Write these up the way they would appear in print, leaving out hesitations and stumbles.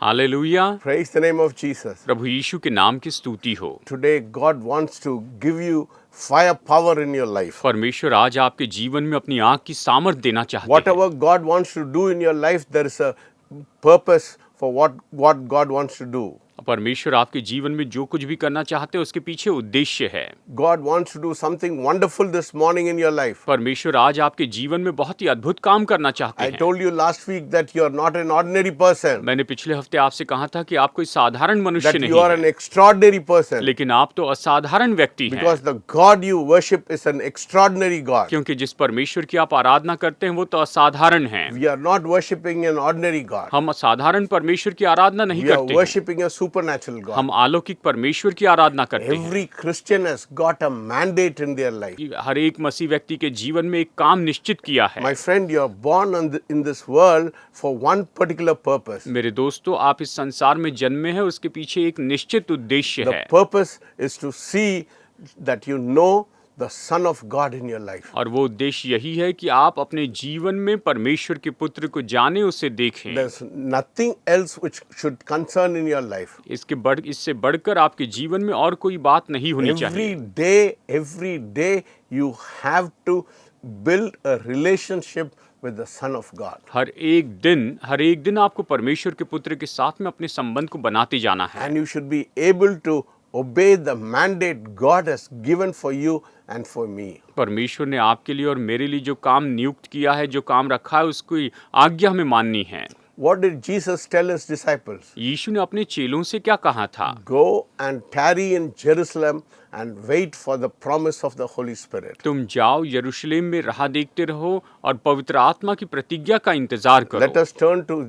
Hallelujah. Praise the name of Jesus. प्रभु यीशु के नाम की स्तुति हो। Today, God wants to give you fire power in your life. परमेश्वर आज आपके जीवन में अपनी आग की सामर्थ देना चाहते हैं। Whatever God wants to do in your life, there is a purpose for what God wants to do. परमेश्वर आपके जीवन में जो कुछ भी करना चाहते हैं उसके पीछे उद्देश्य है। God wants to do something wonderful this morning in your life. परमेश्वर आज आपके जीवन में बहुत ही अद्भुत काम करना चाहते I हैं। told you last week that you are not an ordinary person, मैंने पिछले हफ्ते आपसे कहा था कि आप कोई साधारण मनुष्य that नहीं you are an हैं, extraordinary person, लेकिन आप तो असाधारण व्यक्ति हैं। because the God you worship is an extraordinary God. क्योंकि जिस परमेश्वर की आप आराधना करते हैं वो तो असाधारण हैं। We are not worshiping an ordinary God. हम असाधारण परमेश्वर की आराधना नहीं We are करते हैं। worshiping a supernatural God. हम अलौकिक परमेश्वर की आराधना करते हैं। Every Christian has got a mandate in their life. हर एक मसीह व्यक्ति के जीवन में एक काम निश्चित किया है। My friend, you are born in this world for one particular purpose. मेरे दोस्तों, आप इस संसार में जन्मे हैं, उसके पीछे एक निश्चित उद्देश्य The है purpose is to see that you know the Son of God in your life. और वो उद्देश्य यही है कि आप अपने जीवन में परमेश्वर के पुत्र को जाने, उसे देखें। There's nothing else which should concern in your life. इससे बढ़कर आपके जीवन में और कोई बात नहीं होनी चाहिए। Every day you have to build a relationship with the Son of God. हर एक दिन आपको परमेश्वर के पुत्र के साथ में अपने संबंध को बनाते जाना है। And you should be able to obey the mandate God has given for you and for me. परमेश्वर ने आपके लिए और मेरे लिए जो काम नियुक्त किया है, जो काम रखा है, उसकी आज्ञा हमें माननी है। What did Jesus tell his disciples? यीशु ने अपने चेलों से क्या कहा था? Go and tarry in Jerusalem and wait for the promise of the Holy Spirit. तुम जाओ, यरूशलेम में राह देखते रहो और पवित्र आत्मा की प्रतिज्ञा का इंतजार करो। Let us turn to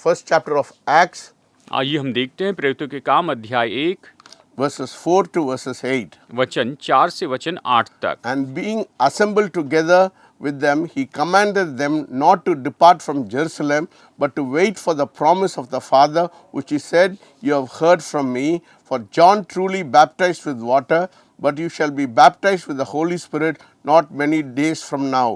first chapter of Acts, आइए हम देखते हैं प्रेरितों के काम अध्याय 1 verses 4 to verses 8. वचन 4 से वचन 8 तक। And being assembled together with them, he commanded them not to depart from Jerusalem, but to wait for the promise of the Father, which he said, "You have heard from me. For John truly baptized with water, but you shall be baptized with the Holy Spirit not many days from now."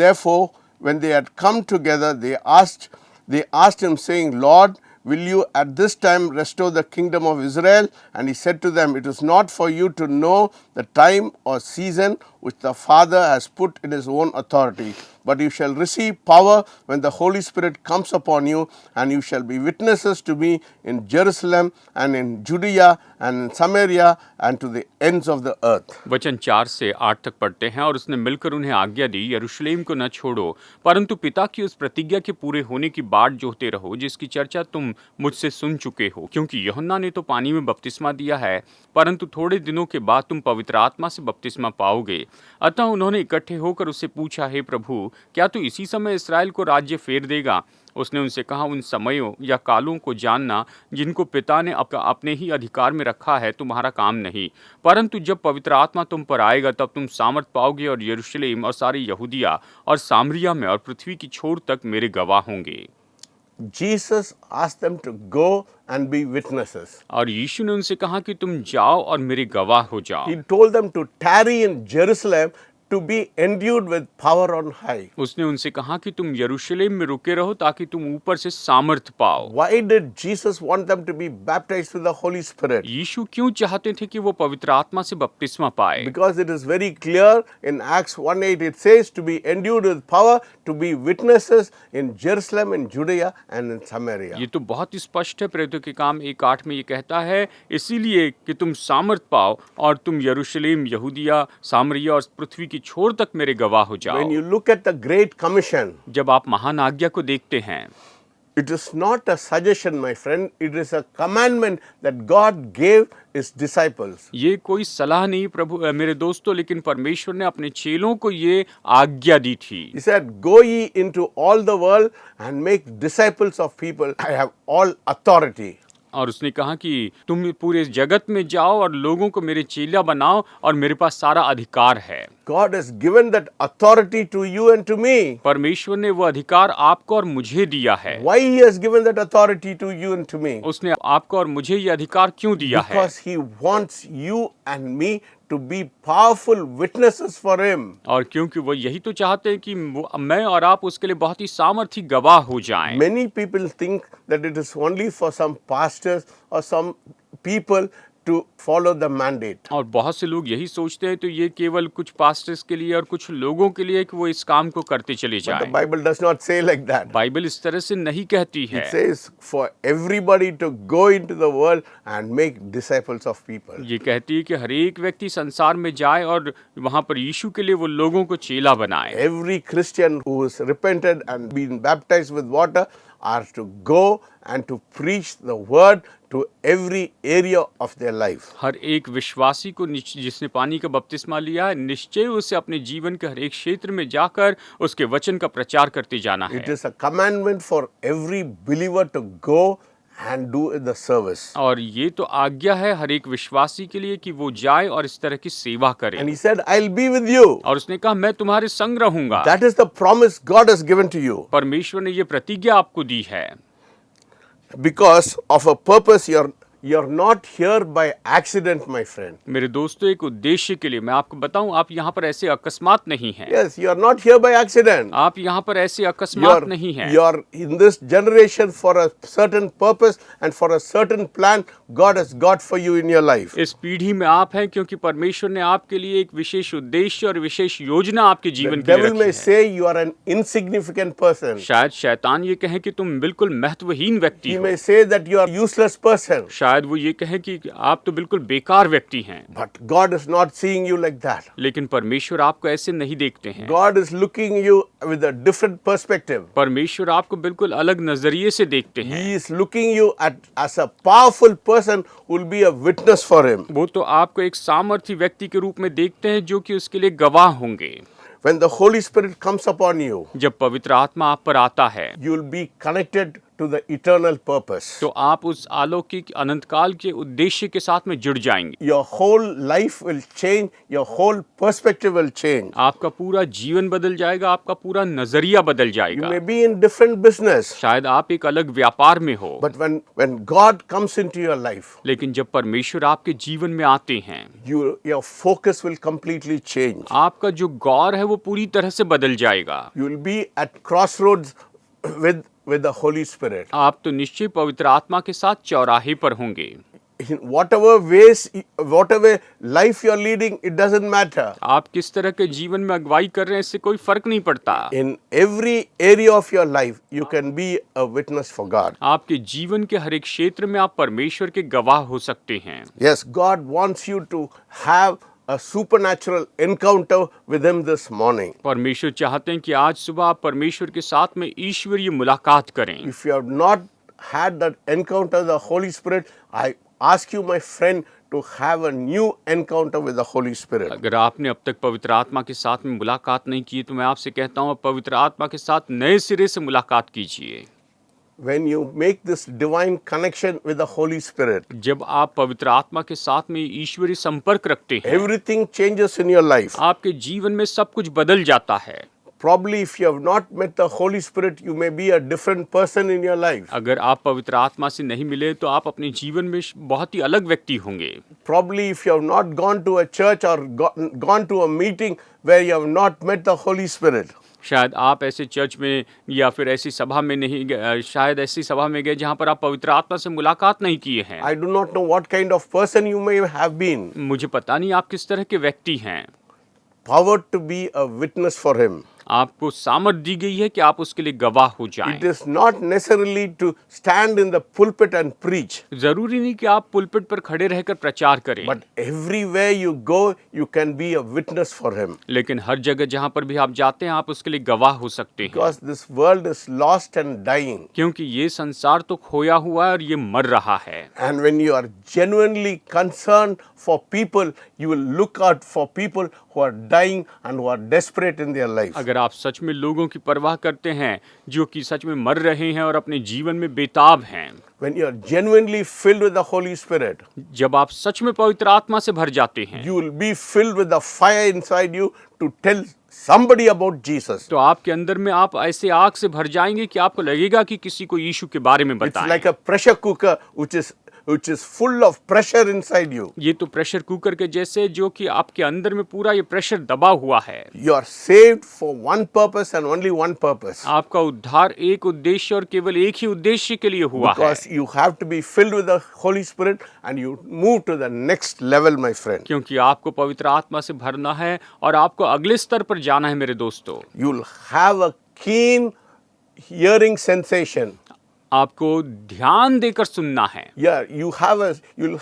Therefore, when they had come together, they asked him, saying, "Lord, will you at this time restore the kingdom of Israel?" And he said to them, "It is not for you to know the time or season which the Father has put in his own authority, but you shall receive power when the Holy Spirit comes upon you, and you shall be witnesses to me in Jerusalem and in Judea and in Samaria and to the ends of the earth." वचन 4 से 8 तक पढ़ते हैं। और उसने मिलकर उन्हें आज्ञा दी, यरूशलेम को न छोड़ो, परंतु पिता की उस प्रतिज्ञा के पूरे होने की बाट जोहते रहो, जिसकी चर्चा तुम मुझसे सुन चुके हो। क्योंकि यूहन्ना ने तो पानी में बपतिस्मा दिया है, परंतु थोड़े दिनों के बाद तुम पवित्र आत्मा से बपतिस्मा पाओगे। अतः उन्होंने इकट्ठे होकर उससे पूछा, हे प्रभु, क्या तू इसी समय इसराइल को राज्य फेर देगा? उसने उनसे कहा, उन समयों या कालों को जानना जिनको पिता ने अपने ही अधिकार में रखा है तुम्हारा काम नहीं, परंतु जब पवित्र आत्मा तुम पर आएगा तब तुम सामर्थ पाओगे और यरूशलेम और सारी यहूदिया और सामरिया में और पृथ्वी की छोर तक मेरे गवाह होंगे। Jesus asked them to go and be witnesses. और यीशु ने उनसे कहा कि तुम जाओ और मेरे गवाह हो जाओ। He told them to tarry in Jerusalem to be endued with power on high. उसने उनसे कहा कि तुम यरूशलेम में रुके रहो ताकि तुम ऊपर से सामर्थ पाओ। Why did Jesus want them to be baptized with the Holy Spirit? यीशु क्यों चाहते थे कि वो पवित्र आत्मा से बपतिस्मा पाए? Because it is very clear in Acts 1:8 it says to be endued with power to be witnesses in Jerusalem, in Judea and in Samaria. ये तो बहुत स्पष्ट है। प्रेरितों के काम 1:8 में ये कहता है, इसीलिए कि तुम सामर्थ पाओ और तुम यरूशलेम, यहूदिया, सामरिया और पृथ्वी की छोर तक मेरे गवाह हो जाओ। When you look at the Great Commission, जब आप महान आज्ञा को देखते हैं, it is not a suggestion, my friend. It is a commandment that God gave his disciples. ये कोई सलाह नहीं मेरे दोस्तों, लेकिन परमेश्वर ने अपने चेलों को ये आज्ञा दी थी। He said, "Go ye into all the world and make disciples of people. I have all authority." और उसने कहा कि तुम पूरे जगत में जाओ और लोगों को मेरे चेला बनाओ और मेरे पास सारा अधिकार है। God has given that authority to you and to me. परमेश्वर ने वो अधिकार आपको और मुझे दिया है। Why He has given that authority to you and to me? उसने आपको और मुझे ये अधिकार क्यों दिया है? Because He wants you and me to be powerful witnesses for Him. और क्योंकि वो यही तो चाहते हैं कि मैं और आप उसके लिए बहुत ही सामर्थी गवाह हो जाएं। Many people think that it is only for some pastors or some people to follow the mandate. और बहुत से लोग यही सोचते हैं तो ये केवल कुछ पास्टर्स के लिए और कुछ लोगों के लिए कि वो इस काम को करते चले But the जाएं। Bible does not say like that. Bible इस तरह से नहीं कहती है। It says for everybody to go into the world and make disciples of people. ये कहती है कि हर एक व्यक्ति संसार में जाए और वहाँ पर यीशु के लिए वो लोगों को चेला बनाए। Every Christian who is repented and been baptized with water are to go and to preach the word to every area of their life. हर एक विश्वासी को जिसने पानी का बपतिस्मा लिया है निश्चय उसे अपने जीवन के हर एक क्षेत्र में जाकर उसके वचन का प्रचार करते जाना It है। is a commandment for every believer to go and do the service. और ये तो आज्ञा है हर एक विश्वासी के लिए कि वो जाए और इस तरह की सेवा करे। And He said, I'll be with you. और उसने कहा मैं तुम्हारे संग रहूंगा। That is the promise God has given to you. परमेश्वर ने ये प्रतिज्ञा आपको दी है। Because of a purpose, you're not here by accident, my friend. मेरे दोस्तों एक उद्देश्य के लिए मैं आपको बताऊं आप यहाँ पर ऐसे अकस्मात नहीं हैं। Yes, you're not here by accident. आप यहाँ पर ऐसे अकस्मात नहीं हैं। You're in this generation for a certain purpose and for a certain plan God has got for you in your life. इस पीढ़ी में आप हैं क्योंकि परमेश्वर ने आपके लिए एक विशेष उद्देश्य और विशेष योजना आपके जीवन The के लिए devil may रखी है। say you are an insignificant person. शायद शैतान ये कहे कि तुम बिल्कुल महत्वहीन व्यक्ति He हो। may say that you are useless person. शायद वो ये कहे कि आप तो बिल्कुल बेकार व्यक्ति हैं। But God is not seeing you like that. लेकिन परमेश्वर आपको ऐसे नहीं देखते हैं। God is looking you with a different perspective. परमेश्वर आपको बिल्कुल अलग नजरिए से देखते हैं। He is looking you as a powerful person who will be a witness for Him. वो तो आपको एक सामर्थी व्यक्ति के रूप में देखते हैं जो कि उसके लिए गवाह होंगे। When the Holy Spirit comes upon you, जब पवित्र आत्मा आप पर आता है you will be connected to the eternal purpose. तो आप उस अलौकिक अनंत काल के उद्देश्य के साथ में जुड़ जाएंगे। Your whole life will change, your whole perspective will change. आपका पूरा जीवन बदल जाएगा, आपका पूरा नजरिया बदल You जाएगा। may be in different business, शायद आप एक अलग व्यापार में हो, but when God comes into your life, लेकिन जब परमेश्वर आपके जीवन में आते हैं your focus will completely change. आपका जो गौर है वो पूरी तरह से बदल जाएगा। You will be at crossroads with the Holy Spirit. आप तो निश्चय पवित्र आत्मा के साथ चौराहे पर होंगे। In whatever ways, whatever life you are leading, it doesn't matter. आप किस तरह के जीवन में अगुवाई कर रहे हैं इससे कोई फर्क नहीं पड़ता। In every area of your life, you can be a witness for God. आपके जीवन के हर एक क्षेत्र में आप परमेश्वर के गवाह हो सकते हैं। Yes, God wants you to have a supernatural encounter with Him this morning. परमेश्वर चाहते हैं कि आज सुबह आप परमेश्वर के साथ में ईश्वरीय मुलाकात करें। If you have not had that encounter with the Holy Spirit, I ask you, my friend, to have a new encounter with the Holy Spirit. अगर आपने अब तक पवित्र आत्मा के साथ में मुलाकात नहीं की तो मैं आपसे कहता हूँ पवित्र आत्मा के साथ नए सिरे से मुलाकात कीजिए। When you make this divine connection with the Holy Spirit, जब आप पवित्र आत्मा के साथ में ईश्वरीय संपर्क रखते हैं everything changes in your life. आपके जीवन में सब कुछ बदल जाता है। Probably if you have not met the Holy Spirit, you may be a different person in your life. अगर आप पवित्र आत्मा से नहीं मिले तो आप अपने जीवन में बहुत ही अलग व्यक्ति होंगे। Probably if you have not gone to a church or gone to a meeting where you have not met the Holy Spirit. शायद आप ऐसे चर्च में या फिर ऐसी सभा में नहीं गए, शायद ऐसी सभा में गए जहाँ पर आप पवित्र आत्मा से मुलाकात नहीं किए हैं। I do not know what kind of person you may have been. मुझे पता नहीं आप किस तरह के व्यक्ति हैं। Power to be a witness for Him. आपको सामर्थ दी गई है कि आप उसके लिए गवाह हो जाएं। It is not necessarily to stand in the pulpit and preach. जरूरी नहीं कि आप पुलपिट पर खड़े रहकर प्रचार करें, But everywhere you go, you can be a witness for Him. लेकिन हर जगह जहाँ पर भी आप जाते हैं आप उसके लिए गवाह हो सकते हैं। Because this world is lost and dying. क्योंकि ये संसार तो खोया हुआ है और ये मर रहा है। And when you are genuinely concerned for people, you will look out for people who are dying and who are desperate in their life. अगर अगर आप सच में लोगों की परवाह करते हैं जो कि सच में मर रहे हैं और अपने जीवन में बेताब हैं, when you are genuinely filled with the Holy Spirit, जब आप सच में पवित्र आत्मा से भर जाते हैं, you will be filled with the fire inside you to tell somebody about Jesus. तो आपके अंदर में आप ऐसे आग से भर जाएंगे कि आपको लगेगा कि किसी को यीशु के बारे में It's बताएं। like a pressure cooker which is full of pressure inside you. ये तो प्रेशर कुकर के जैसे जो कि आपके अंदर में पूरा ये प्रेशर दबा हुआ है। You are saved for one purpose and only one purpose. आपका उद्धार एक उद्देश्य और केवल एक ही उद्देश्य के लिए हुआ है, Because you have to be filled with the Holy Spirit and you move to the next level, my friend. क्योंकि आपको पवित्र आत्मा से भरना है और आपको अगले स्तर पर जाना है मेरे दोस्तों। You'll have a keen hearing sensation. आपको ध्यान देकर सुनना है। Yeah, you'll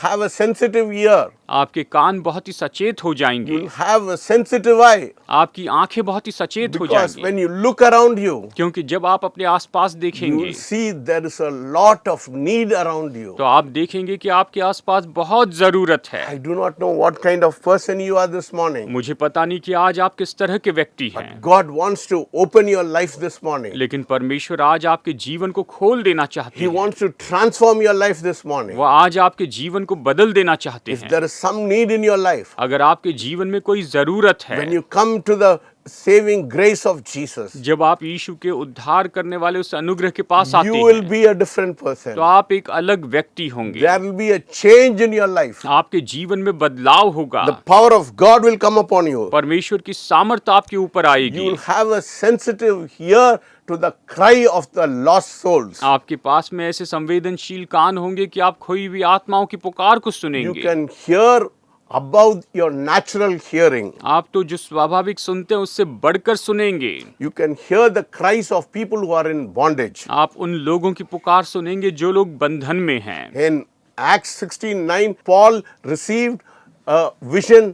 have a sensitive ear. आपके कान बहुत ही सचेत हो जाएंगे, You'll have a sensitive eye. आपकी आंखें बहुत ही सचेत हो Because जाएंगी, when you look around you, क्योंकि जब आप अपने आसपास you देखेंगे will see there is a lot of need around you. तो आप देखेंगे कि आपके आसपास बहुत जरूरत है। I do not know what kind of person you are this morning. मुझे पता नहीं कि आज आप किस तरह के व्यक्ति हैं, God wants to open your life this morning. लेकिन परमेश्वर आज आपके जीवन को खोल देना चाहते He हैं। wants to transform your life this morning. वो आज आपके जीवन को बदल देना चाहते If हैं। there is some need in your life, अगर आपके जीवन में कोई जरूरत है, when you come to the saving grace of Jesus, जब आप यीशु के उद्धार करने वाले उस अनुग्रह के पास आते you will हैं, be a different person. तो आप एक अलग व्यक्ति होंगे। There will be a change in your life. आपके जीवन में बदलाव होगा, The power of God will come upon you. परमेश्वर की सामर्थ आपके ऊपर You आएगी। will have a sensitive ear to the cry of the lost souls. आपके पास में ऐसे संवेदनशील कान होंगे कि आप खोई हुई आत्माओं की पुकार को You सुनेंगे। can hear above your natural hearing. आप तो जो स्वाभाविक सुनते हैं उससे बढ़कर सुनेंगे। You can hear the cries of people who are in bondage. आप उन लोगों की पुकार सुनेंगे जो लोग बंधन में हैं। In Acts 16:9, Paul received a vision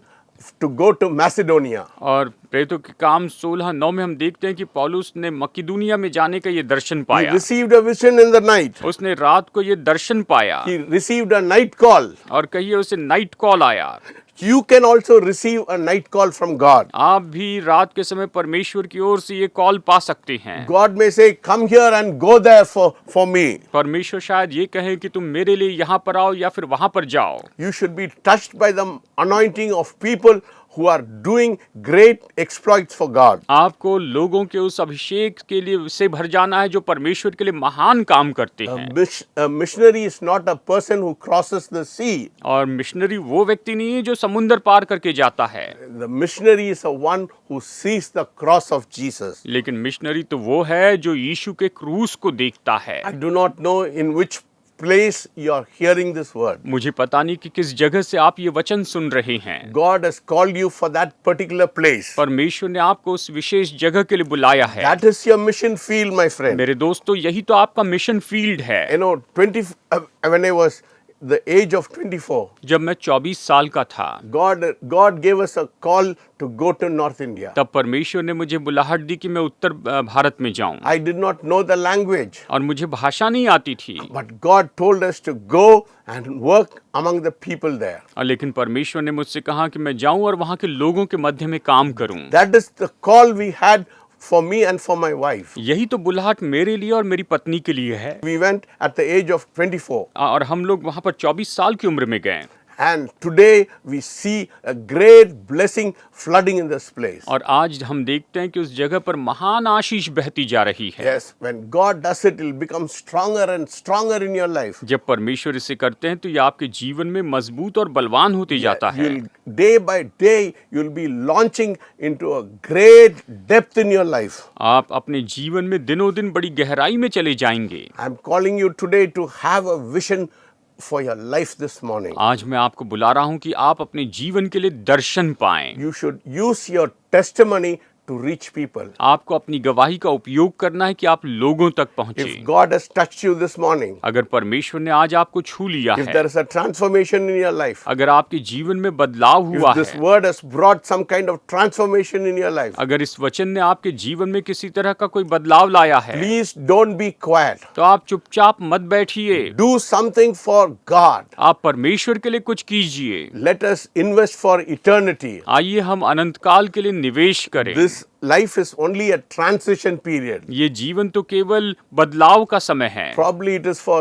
to go to Macedonia. और प्रेरितों के काम 16:9 में हम देखते हैं कि पौलुस ने मकिदुनिया में जाने का ये दर्शन He पाया। received a vision in the night. उसने रात को ये दर्शन पाया He received a night call. और कहिए उसे नाइट कॉल आया। You can also receive a night call from God. आप भी रात के समय परमेश्वर की ओर से ये कॉल पा सकते हैं। God may say, come here and go there for me. परमेश्वर शायद ये कहे कि तुम मेरे लिए यहाँ पर आओ या फिर वहाँ पर जाओ। You should be touched by the anointing of people who are doing great exploits for God. आपको लोगों के उस अभिषेक के लिए से भर जाना है जो परमेश्वर के लिए महान काम करते हैं। A missionary is not a person who crosses the sea. और मिशनरी वो व्यक्ति नहीं है जो समुंदर पार करके जाता है, The missionary is a one who sees the cross of Jesus. लेकिन मिशनरी तो वो है जो यीशु के क्रूस को देखता है। I do not know in which place you are hearing this word. मुझे पता नहीं कि किस जगह से आप ये वचन सुन रहे हैं। God has called you for that particular place. परमेश्वर ने आपको उस विशेष जगह के लिए बुलाया है। That is your mission field, my friend. मेरे दोस्तों, यही तो आपका मिशन फील्ड है। You know, when I was the age of 24, जब मैं 24 साल का था, God gave us a call to go to North India. तब परमेश्वर ने मुझे बुलाहट दी कि मैं उत्तर भारत में जाऊं। I did not know the language, और मुझे भाषा नहीं आती थी, but God told us to go and work among the people there. और लेकिन परमेश्वर ने मुझसे कहा कि मैं जाऊं और वहां के लोगों के मध्य में काम करूं। That is the call we had for me and for my wife. यही तो बुलाहट मेरे लिए और मेरी पत्नी के लिए है। We went at the age of 24. और हम लोग वहां पर 24 साल की उम्र में गए। And today we see a great blessing flooding in this place. और आज हम देखते हैं कि उस जगह पर महान आशीष बहती जा रही है। Yes, when God does it, it will become stronger and stronger in your life. जब परमेश्वर इसे करते हैं तो ये आपके जीवन में मजबूत और बलवान होते जाता है। Day by day, you'll be launching into a great depth in your life. आप अपने जीवन में दिनों दिन बड़ी गहराई में चले जाएंगे। I'm calling you today to have a vision for your life this morning. आज मैं आपको बुला रहा हूं कि आप अपने जीवन के लिए दर्शन पाएं। You should use your testimony to reach people. आपको अपनी गवाही का उपयोग करना है कि आप लोगों तक पहुंचे। If God has touched you this morning, अगर परमेश्वर ने आज आपको छू लिया if है, there is a transformation in your life, अगर आपके जीवन में बदलाव हुआ if this है, word has brought some kind of transformation in your life, अगर इस वचन ने आपके जीवन में किसी तरह का कोई बदलाव लाया है, please don't be quiet. तो आप चुपचाप मत बैठिए। Do something for God. आप परमेश्वर के लिए कुछ कीजिए। Let us invest for eternity. आइए हम अनंत काल के लिए निवेश करें। This life is only a transition period. ये जीवन तो केवल बदलाव का समय है। Probably it is for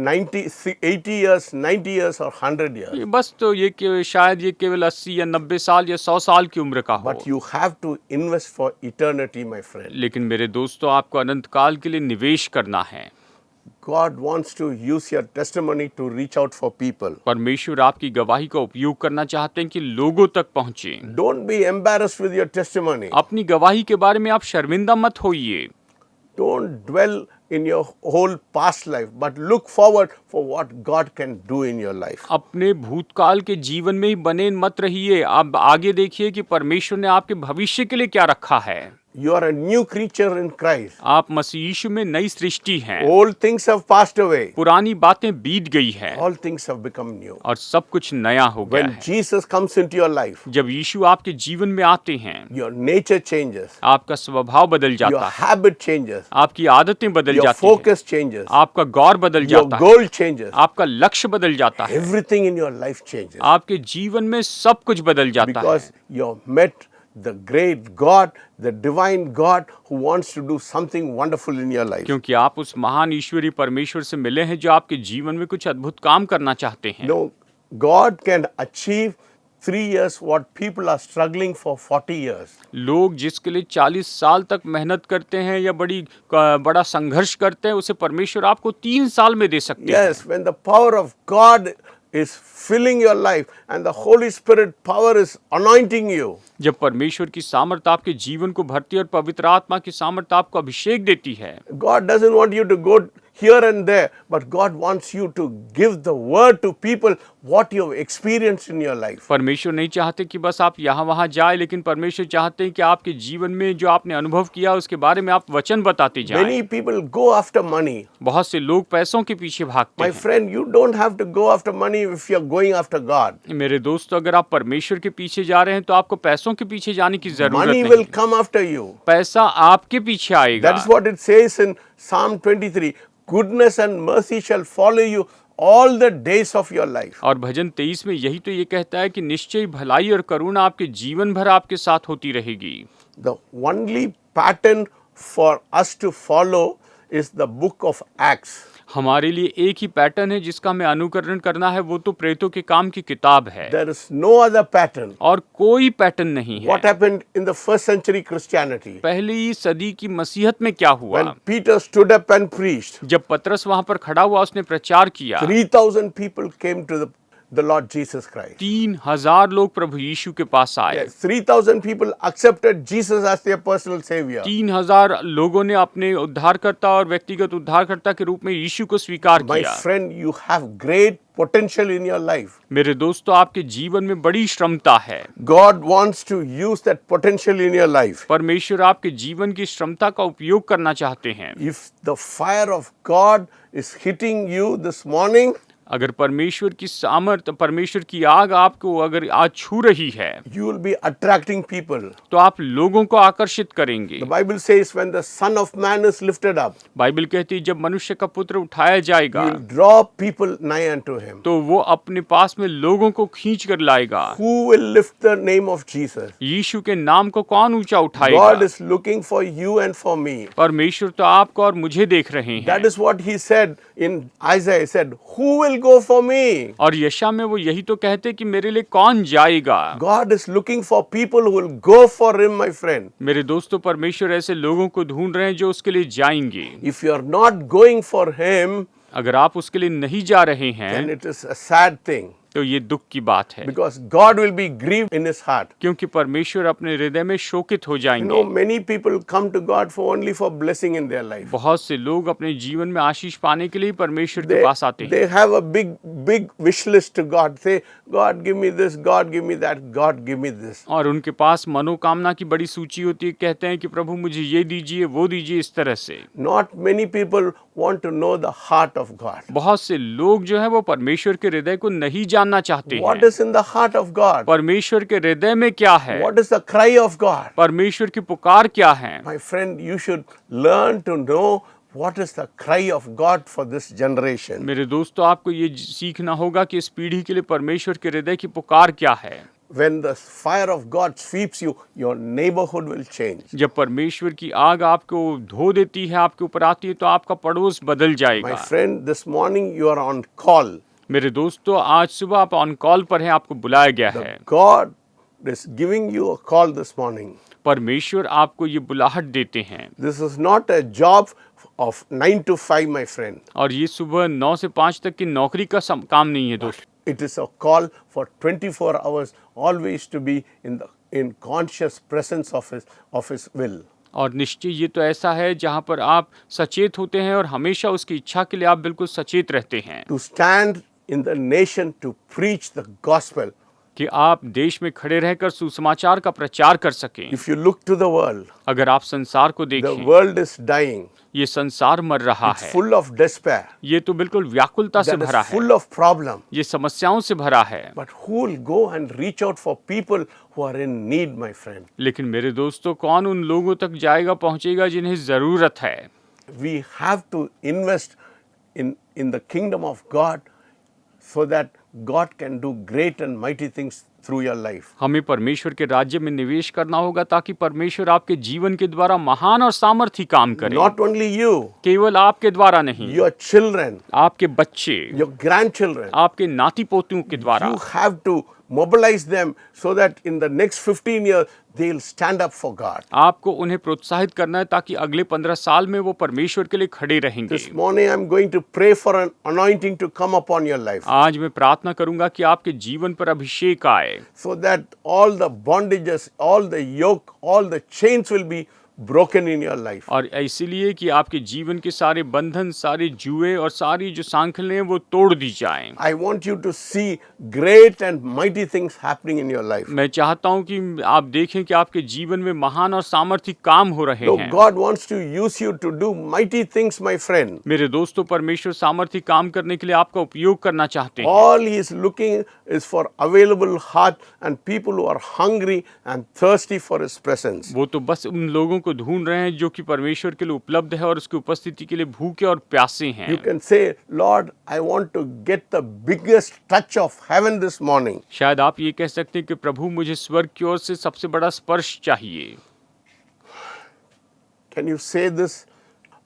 90, 80 years, 90 years or 100 years. ये बस तो ये शायद ये केवल 80 या 90 साल या 100 साल की उम्र का हो। But you have to invest for eternity, my friend. लेकिन मेरे दोस्तों, आपको अनंत काल के लिए निवेश करना है। God wants to use your testimony to reach out for people. परमेश्वर आपकी गवाही का उपयोग करना चाहते हैं कि लोगों तक पहुंचे। Don't be embarrassed with your testimony. अपनी गवाही के बारे में आप शर्मिंदा मत होइए। Don't dwell in your whole past life, but look forward for what God can do in your life. अपने भूतकाल के जीवन में ही बने मत रहिए, आप आगे देखिए कि परमेश्वर ने आपके भविष्य के लिए क्या रखा है। You are a new creature in Christ. आप मसीह यीशु में नई सृष्टि हैं। Old things have passed away. पुरानी बातें बीत गई है All things have become new. और सब कुछ नया हो गया When है। Jesus comes into your life, जब यीशु आपके जीवन में आते हैं, your nature changes, आपका स्वभाव बदल your जाता है, habit changes, आपकी आदतें बदल your जाती हैं, focus changes, आपका गौर बदल your जाता है, goal changes. आपका लक्ष्य बदल जाता है, Everything in your life changes आपके जीवन में सब कुछ बदल जाता है, because you have met the great God, the divine God who wants to do something wonderful in your life. क्योंकि आप उस महान ईश्वरीय परमेश्वर से मिले हैं जो आपके जीवन में कुछ अद्भुत काम करना चाहते हैं। No, God can achieve 3 years what people are struggling for 40 years. लोग जिसके लिए 40 साल तक मेहनत करते हैं या बड़ा संघर्ष करते हैं, उसे परमेश्वर आपको 3 साल में दे सकते हैं। Yes, when the power of God is filling your life and the Holy Spirit power is anointing you. जब परमेश्वर की सामर्थ आपके जीवन को भरती है और पवित्र आत्मा की सामर्थ आपको अभिषेक देती है, God doesn't want you to go here and there, but God wants you to give the word to people what you have experienced in your life. परमेश्वर नहीं चाहते कि बस आप यहाँ वहाँ जाए, लेकिन परमेश्वर चाहते हैं कि आपके जीवन में जो आपने अनुभव किया उसके बारे में आप वचन बताते जाएं। Many people go after money. बहुत से लोग पैसों के पीछे भागते My हैं। friend, you don't have to go after money if you're going after God. मेरे दोस्तों, अगर आप परमेश्वर के पीछे जा रहे हैं तो आपको पैसों के पीछे जाने की जरूरत Money नहीं। will come after you. पैसा आपके पीछे आएगा। That is what it says in Psalm 23. Goodness and mercy shall follow you all the days of your life. और भजन 23 में यही तो ये कहता है कि निश्चय भलाई और करुणा आपके जीवन भर आपके साथ होती रहेगी। The only pattern for us to follow is the book of Acts. हमारे लिए एक ही पैटर्न है जिसका हमें अनुकरण करना है, वो तो प्रेरितों के काम की किताब है। There is no other pattern. और कोई पैटर्न नहीं है। What happened in the first century Christianity? पहली सदी की मसीहत में क्या हुआ? When Peter stood up and preached, जब पतरस वहां पर खड़ा हुआ, उसने प्रचार किया, 3,000 people came to the Lord Jesus Christ. 3000 लोग प्रभु यीशु के पास आए। Yes, 3,000 people accepted Jesus as their personal savior. 3000 लोगों ने अपने उद्धारकर्ता और व्यक्तिगत उद्धारकर्ता के रूप में यीशु को स्वीकार My किया। friend, you have great potential in your life. मेरे दोस्तों, आपके जीवन में बड़ी क्षमता है। God wants to use that potential in your life. परमेश्वर आपके जीवन की क्षमता का उपयोग करना चाहते हैं। If the fire of God is hitting you this morning, अगर परमेश्वर की सामर्थ, परमेश्वर की आग आपको अगर आज छू रही है, you will be attracting people. तो आप लोगों को आकर्षित करेंगे। The Bible says when the Son of Man is lifted up, Bible कहती है जब मनुष्य का पुत्र उठाया जाएगा, he will draw people nigh unto him. तो वो अपने पास में लोगों को खींच कर लाएगा। Who will lift the name of Jesus? यीशु के नाम को कौन ऊंचा God उठाएगा? is looking for you and for me. परमेश्वर तो आपको और मुझे देख रहे हैं। That is what he said in Isaiah. He said, who will go for me? और यशा में वो यही तो कहते कि मेरे लिए कौन जाएगा? God is looking for people who will go for him, my friend. मेरे दोस्तों, परमेश्वर ऐसे लोगों को ढूंढ रहे हैं जो उसके लिए जाएंगे। If you are not going for him, अगर आप उसके लिए नहीं जा रहे then हैं it is a sad thing. तो ये दुख की बात है, Because God will be grieved in his heart. क्योंकि परमेश्वर अपने हृदय में शोकित हो You जाएंगे। know, many people come to God for only for blessing in their life. बहुत से लोग अपने जीवन में आशीष पाने के लिए परमेश्वर के They, पास आते हैं। they have a big wish list to God. Say, God give me this, God give me that, God give me this. और उनके पास मनोकामना की बड़ी सूची होती है। कहते हैं कि प्रभु मुझे ये दीजिए, वो दीजिए, इस तरह से। Not many people want to know the heart of God. बहुत से लोग जो है वो परमेश्वर के हृदय को नहीं जानना चाहते What हैं। is in the heart of God? परमेश्वर के हृदय में क्या है? What is the cry of God? परमेश्वर की पुकार क्या है? My friend, you should learn to know what is the cry of God for this generation. मेरे दोस्तों, आपको ये सीखना होगा कि इस पीढ़ी के लिए परमेश्वर के हृदय की पुकार क्या है। when the fire of God sweeps you, your neighborhood will change. जब परमेश्वर की आग आपको धो देती है, आपके ऊपर आती है, तो आपका पड़ोस बदल My जाएगा। friend, this morning you are on call. मेरे दोस्तों, आज सुबह आप ऑन कॉल पर हैं, आपको बुलाया गया है। God is giving you a call this morning. परमेश्वर आपको ये बुलाहट देते हैं। This is not a job of 9 to 5, my friend. और ये सुबह 9 से 5 तक की नौकरी का काम नहीं है दोस्त। It is a call for 24 hours, always to be in conscious presence of his will. और निश्चय ये तो ऐसा है जहाँ पर आप सचेत होते हैं और हमेशा उसकी इच्छा के लिए आप बिल्कुल सचेत रहते हैं To stand in the nation to preach the gospel. कि आप देश में खड़े रहकर सुसमाचार का प्रचार कर सकें। If you look to the world, अगर आप संसार को the देखें, world is dying. ये संसार मर रहा It's है, full of despair. ये तो बिल्कुल व्याकुलता से That भरा is है, full of problem. ये समस्याओं से भरा है। But who will go and reach out for people who are in need, my friend? लेकिन मेरे दोस्तों, कौन उन लोगों तक जाएगा, पहुंचेगा जिन्हें जरूरत है। We have to invest in the kingdom of God so that God can do great and mighty things through your life. हमें परमेश्वर के राज्य में निवेश करना होगा ताकि परमेश्वर आपके जीवन के द्वारा महान और सामर्थी काम करे। Not only you, केवल आपके द्वारा नहीं, your children, आपके बच्चे, your grandchildren. आपके नाती पोतियों के द्वारा। You have to mobilize them so that in the next 15 years they'll stand up for God. आपको उन्हें प्रोत्साहित करना है ताकि अगले 15 साल में वो परमेश्वर के लिए खड़े रहेंगे। This morning I'm going to pray for an anointing to come upon your life आज मैं प्रार्थना करूंगा कि आपके जीवन पर अभिषेक आए, so that all the bondages, all the yoke, all the chains will be broken in your life. और इसीलिए कि आपके जीवन के सारे बंधन, सारे जुए और सारी जो सांखलें हैं वो तोड़ दी जाएं। I want you to see great and mighty things happening in your life. मैं चाहता हूं कि आप देखें कि आपके जीवन में महान और सामर्थी काम हो रहे So हैं। God wants to use you to do mighty things, my friend. मेरे दोस्तों, परमेश्वर सामर्थी काम करने के लिए आपका उपयोग करना चाहते हैं। All he is looking is for available heart and people who are hungry and thirsty for his presence. वो तो बस उन लोगों को ढूंढ रहे हैं जो कि परमेश्वर के लिए उपलब्ध है और उसकी उपस्थिति के लिए भूखे और प्यासे हैं। You can say, Lord, I want to get the biggest touch of heaven this morning. शायद आप ये कह सकते हैं कि प्रभु, मुझे स्वर्ग की ओर से सबसे बड़ा स्पर्श चाहिए। Can you say this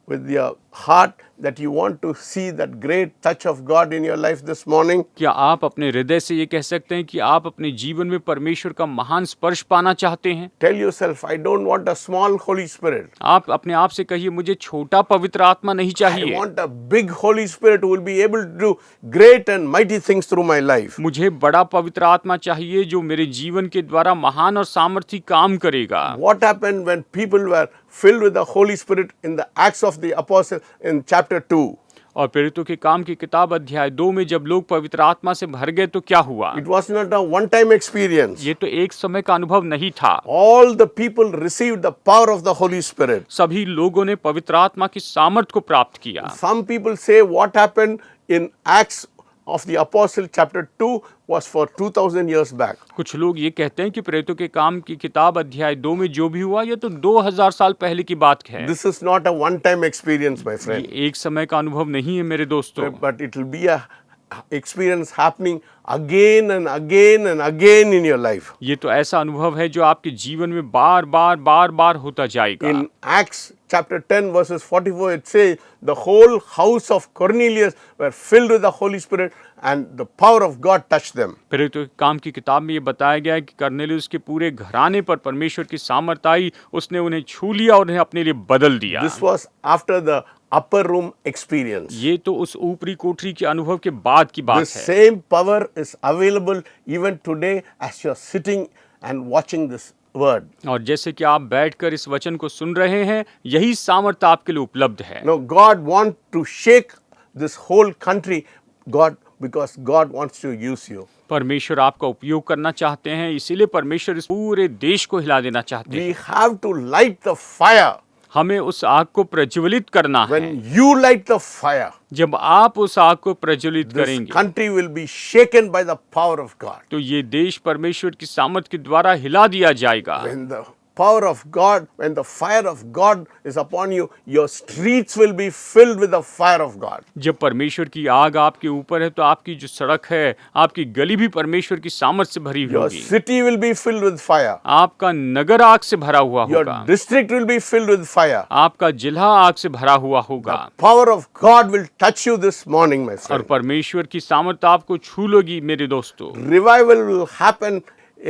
with your heart that you want to see that great touch of God in your life this morning? क्या आप अपने हृदय से ये कह सकते हैं कि आप अपने जीवन में परमेश्वर का महान स्पर्श पाना चाहते हैं? Tell yourself, I don't want a small Holy Spirit. आप अपने आप से कहिए, मुझे छोटा पवित्र आत्मा नहीं I चाहिए, want a big Holy Spirit who will be able to do great and mighty things through my life. मुझे बड़ा पवित्र आत्मा चाहिए जो मेरे जीवन के द्वारा महान और सामर्थी काम करेगा। What happened when people were filled with the Holy Spirit in the Acts of the Apostles in chapter 2? और प्रेरितों के काम की किताब अध्याय 2 में जब लोग पवित्र आत्मा से भर गए तो क्या हुआ? It was not a one-time experience. ये तो एक समय का अनुभव नहीं था। All the people received the power of the Holy Spirit. सभी लोगों ने पवित्र आत्मा की सामर्थ को प्राप्त किया। Some people say what happened in Acts of the Apostle chapter 2 was for 2000 years back. कुछ लोग ये कहते हैं कि प्रेरितों के काम की किताब अध्याय 2 में जो भी हुआ ये तो 2000 साल पहले की बात है। This is not a one-time experience, my ये friend, एक समय का अनुभव नहीं है मेरे दोस्तों, but it will be a experience happening again and again and again in your life. ये तो ऐसा अनुभव है जो आपके जीवन में बार बार होता जाएगा। In Acts chapter 10 verses 44 it says the whole house of Cornelius were filled with the Holy Spirit and the power of God touched them. प्रेरितों के काम की किताब में ये बताया गया है कि कर्नेलियुस के पूरे घराने पर परमेश्वर की सामर्थ आई, उसने उन्हें छू लिया और उन्हें अपने लिए बदल दिया। This was after the upper room experience. ये तो उस ऊपरी कोठरी के अनुभव के बाद की बात The है। same power is available even today as you are sitting and watching this word. और जैसे कि आप बैठकर इस वचन को सुन रहे हैं, यही सामर्थ आपके लिए उपलब्ध है। Now God wants to shake this whole country, because God wants to use you. परमेश्वर आपका उपयोग करना चाहते हैं, इसीलिए परमेश्वर इस पूरे देश को हिला देना चाहते हैं। We have to light the fire. हमें उस आग को प्रज्वलित करना है। When you light the fire, जब आप उस आग को प्रज्वलित this करेंगे country will be shaken by the power of God. तो ये देश परमेश्वर की सामर्थ के द्वारा हिला दिया जाएगा। When the power of God, when the fire of God is upon you, your streets will be filled with the fire of God. जब परमेश्वर की आग आपके ऊपर है तो आपकी जो सड़क है, आपकी गली भी परमेश्वर की सामर्थ से भरी Your होगी। city will be filled with fire. आपका नगर आग से भरा हुआ Your होगा। district will be filled with fire. आपका जिला आग से भरा हुआ होगा। Power of God will touch you this morning, my और friend. परमेश्वर की सामर्थ आपको छू लोगी मेरे दोस्तों। Revival will happen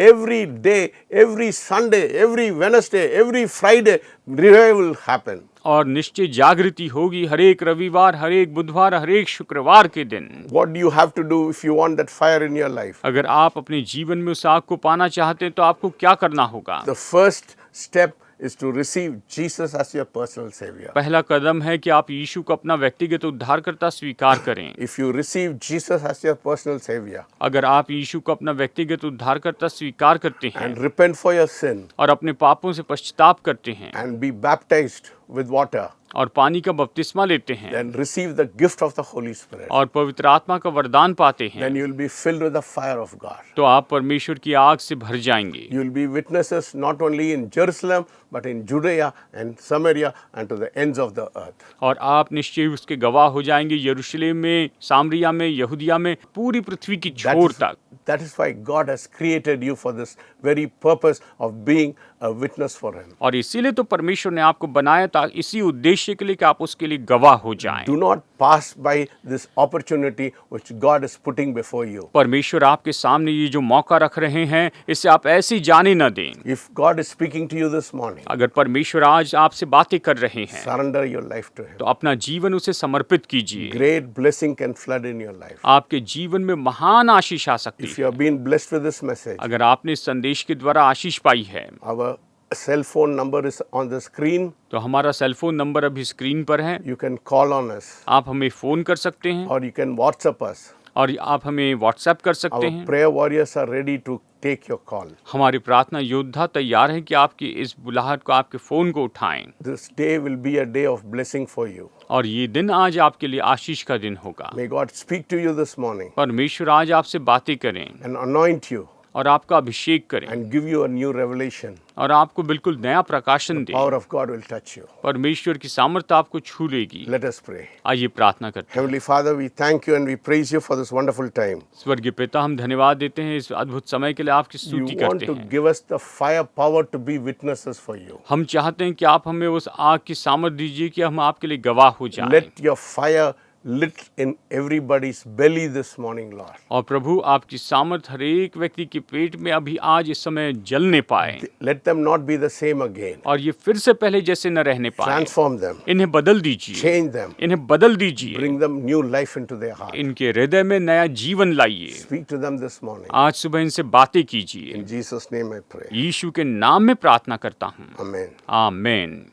every day, every Sunday, every Wednesday, every Friday. Revival will happen. और निश्चय जागृति होगी हर एक रविवार, हर एक बुधवार, हर एक शुक्रवार के दिन। What do you have to do if you want that fire in your life? अगर आप अपने जीवन में उस आग को पाना चाहते हैं तो आपको क्या करना होगा? The first step is to receive Jesus as your personal Savior. पहला कदम है कि आप यीशु को अपना व्यक्तिगत उद्धारकर्ता स्वीकार करें। If you receive Jesus as your personal Savior अगर आप यीशु को अपना व्यक्तिगत उद्धारकर्ता स्वीकार करते हैं and repent for your sin और अपने पापों से पश्चाताप करते हैं and be baptized with water, और पानी का बपतिस्मा लेते हैं then receive the gift of the Holy Spirit. और पवित्र आत्मा का वरदान पाते हैं, Then you will be filled with the fire of God. तो आप परमेश्वर की आग से भर जाएंगे। You will be witnesses not only in Jerusalem but in Judea and Samaria and to the ends of the earth. और आप निश्चय उसके गवाह हो जाएंगे यरूशलेम में, सामरिया में, यहूदिया में, पूरी पृथ्वी की छोर तक। That is why God has created you for this very purpose of being a witness for Him. और इसीलिए तो परमेश्वर ने आपको बनाया था, इसी उद्देश्य के लिए कि आप उसके लिए गवाह हो जाएं। Do not pass by this opportunity which God is putting before you. परमेश्वर आपके सामने ये जो मौका रख रहे हैं, इसे आप ऐसे ही जाने न दें। If God is speaking to you this morning, अगर परमेश्वर आज आपसे बातें कर रहे हैं surrender your life to Him. तो अपना जीवन उसे समर्पित कीजिए। Great blessing can flood in your life. आपके जीवन में महान आशीष आ सकती If है। you have been blessed with this message, अगर आपने इस संदेश के द्वारा आशीष पाई है our cell phone number is on the screen. तो हमारा सेल फोन नंबर अभी स्क्रीन पर है। You can call on us आप हमें फ़ोन कर सकते हैं or you can WhatsApp us. और आप हमें व्हाट्सएप कर सकते Our हैं। prayer warriors are ready to take your call. हमारे प्रार्थना योद्धा तैयार हैं कि आपकी इस बुलाहट को, आपके फ़ोन को उठाएं। This day will be a day of blessing for you. और ये दिन आज आपके लिए आशीष का दिन होगा। May God speak to you this morning परमेश्वर आज आपसे बातें करें and anoint you और आपका अभिषेक करें and give you a new revelation. और आपको बिल्कुल नया प्रकाशन दें। Power of God will touch you. परमेश्वर की सामर्थ्य आपको छू लेगी। Let us pray. आइए प्रार्थना करते हैं। Heavenly Father, we thank you and we praise you for this wonderful time. स्वर्गीय पिता, हम धन्यवाद देते हैं इस अद्भुत समय के लिए, आपकी You स्तुति want करते to हैं। give us the fire power to be witnesses for you. हम चाहते हैं कि आप हमें उस आग की सामर्थ दीजिए कि हम आपके लिए गवाह हो जाएं। Let your fire lit in everybody's belly this morning, Lord. और प्रभु, आपकी सामर्थ हर एक व्यक्ति के पेट में अभी आज इस समय जलने पाए Let them not be the same again. और ये फिर से पहले जैसे न रहने पाए। Transform them. इन्हें बदल दीजिए, Change them. इन्हें बदल दीजिए, Bring them new life into their heart. इनके हृदय में नया जीवन लाइए। Speak to them this morning. आज सुबह इनसे बातें कीजिए। In Jesus' name I pray. यीशु के नाम में प्रार्थना करता हूँ, Amen. आमीन।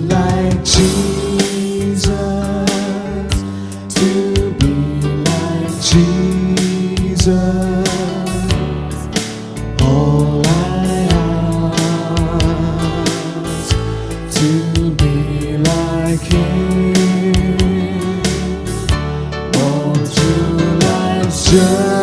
Like Jesus, to be like Jesus, all I ask, to be like Him, all to life's journey.